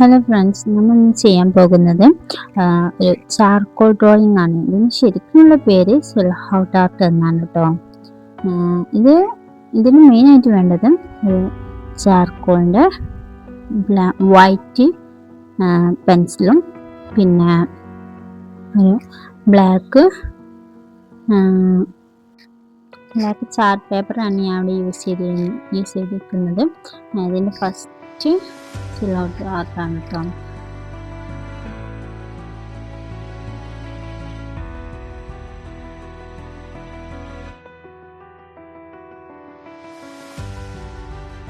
Hello friends, നമ്മൾ ഇന്ന് ചെയ്യാൻ പോകുന്നത് ഒരു ചാർക്കോൾ ഡ്രോയിങ് ആണ്. ഇതിന് ശരിക്കുള്ള പേര് സുൽഹൗട്ട് ആർട്ട് എന്നാണ് കേട്ടോ. ഇതിന് മെയിനായിട്ട് വേണ്ടത് ഒരു ചാർക്കോളിൻ്റെ വൈറ്റ് പെൻസിലും പിന്നെ ഒരു ബ്ലാക്ക് ചാർട്ട് പേപ്പറാണ് ഞാൻ അവിടെ യൂസ് ചെയ്തിരിക്കുന്നത്. അതിൻ്റെ ഫസ്റ്റ് സുൽഹൗട്ട് ആർട്ടാണ് കേട്ടോ.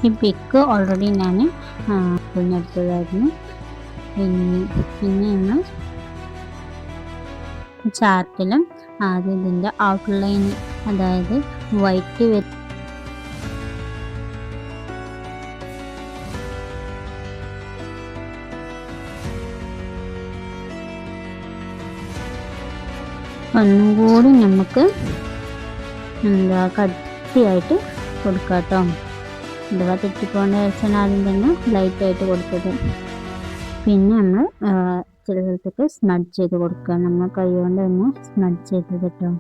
ഈ പിക്ക് ഓൾറെഡി ഞാൻ എടുത്തതായിരുന്നു. പിന്നെ നമ്മൾ ചാർട്ടിലും ആദ്യം ഇതിൻ്റെ ഔട്ട്ലൈൻ, അതായത് വൈറ്റ് ഒന്നും കൂടി നമുക്ക് കട്ടിയായിട്ട് കൊടുക്കാം കേട്ടോ. അഥവാ തെറ്റിപ്പോകേണ്ട വെച്ചാൽ ആദ്യം തന്നെ ലൈറ്റായിട്ട് കൊടുത്തത്. പിന്നെ നമ്മൾ ചില സ്ഥലത്തൊക്കെ സ്മഡ്ജ് ചെയ്ത് കൊടുക്കുക. നമ്മൾ കൈ കൊണ്ട് തന്നെ സ്മഡ്ജ് ചെയ്തത് കേട്ടോ.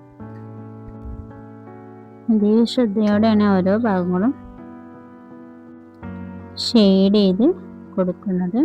അതേ ശ്രദ്ധയോടെയാണ് ഓരോ ഭാഗങ്ങളും ഷെയ്ഡ് ചെയ്ത് കൊടുക്കുന്നത്.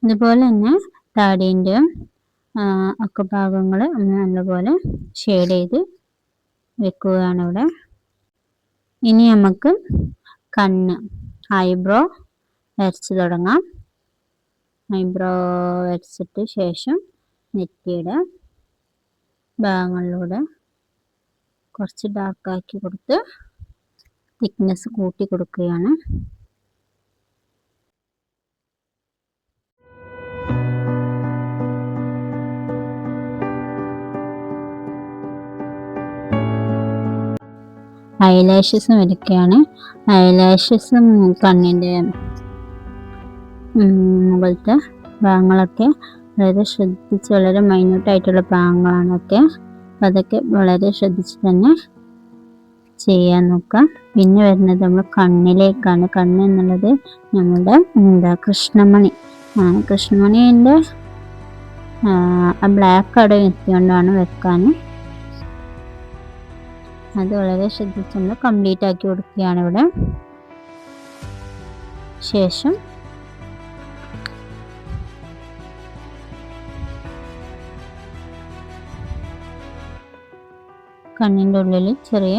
ഇതുപോലെ തന്നെ താടിൻ്റെയും ഒക്കെ ഭാഗങ്ങൾ നല്ലപോലെ ഷെയ്ഡ് ചെയ്ത് വെക്കുകയാണ് ഇവിടെ. ഇനി നമുക്ക് ഐബ്രോ വരച്ച് തുടങ്ങാം. ഐബ്രോ വരച്ചിട്ട് ശേഷം നെറ്റിയുടെ ഭാഗങ്ങളിലൂടെ കുറച്ച് ഡാർക്കാക്കി കൊടുത്ത് തിക്നെസ് കൂട്ടി കൊടുക്കുകയാണ്. ഐലാഷസും വരയ്ക്കുകയാണ്. ഐലാഷസും കണ്ണിൻ്റെ മുകളിലത്തെ ഭാഗങ്ങളൊക്കെ വളരെ ശ്രദ്ധിച്ച്, വളരെ മൈന്യൂട്ടായിട്ടുള്ള ഭാഗങ്ങളാണൊക്കെ. അപ്പം അതൊക്കെ വളരെ ശ്രദ്ധിച്ച് തന്നെ ചെയ്യാൻ നോക്കാം. പിന്നെ വരുന്നത് നമ്മൾ കണ്ണിലേക്കാണ്. കണ്ണ് എന്നുള്ളത് നമ്മളുടെ കൃഷ്ണമണി ആണ്. കൃഷ്ണമണീൻ്റെ ബ്ലാക്ക് അവിടെ എത്തിക്കൊണ്ടാണ് വെക്കാൻ. അത് വളരെ ശ്രദ്ധിച്ച് നമ്മൾ കംപ്ലീറ്റ് ആക്കി കൊടുക്കുകയാണ് ഇവിടെ. ശേഷം കണ്ണിൻ്റെ ഉള്ളിൽ ചെറിയ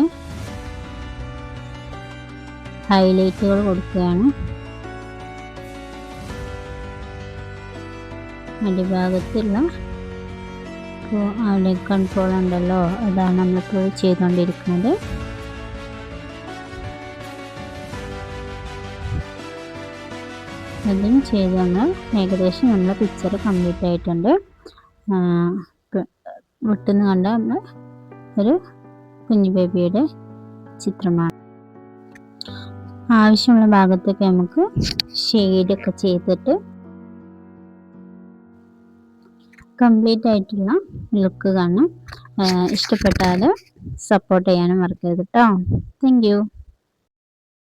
ഹൈലൈറ്റുകൾ കൊടുക്കുകയാണ്. അടിഭാഗത്തുള്ള അവിടെ കൺട്രോൾ ഉണ്ടല്ലോ, അതാണ് നമ്മളിപ്പോൾ ചെയ്തുകൊണ്ടിരിക്കുന്നത്. അതും ചെയ്ത് നമ്മൾ ഏകദേശം നമ്മളെ പിക്ചർ കംപ്ലീറ്റ് ആയിട്ടുണ്ട്. വിട്ടുന്ന് കണ്ട നമ്മൾ ഒരു കുഞ്ഞു ബേബിയുടെ ചിത്രമാണ്. ആവശ്യമുള്ള ഭാഗത്തൊക്കെ നമുക്ക് ഷെയ്ഡൊക്കെ ചെയ്തിട്ട് കംപ്ലീറ്റ് ആയിട്ടുള്ള ലുക്ക് കാണാം. ഇഷ്ടപ്പെട്ടാൽ സപ്പോർട്ട് ചെയ്യാനും മറക്കരുത് കേട്ടോ. Thank you.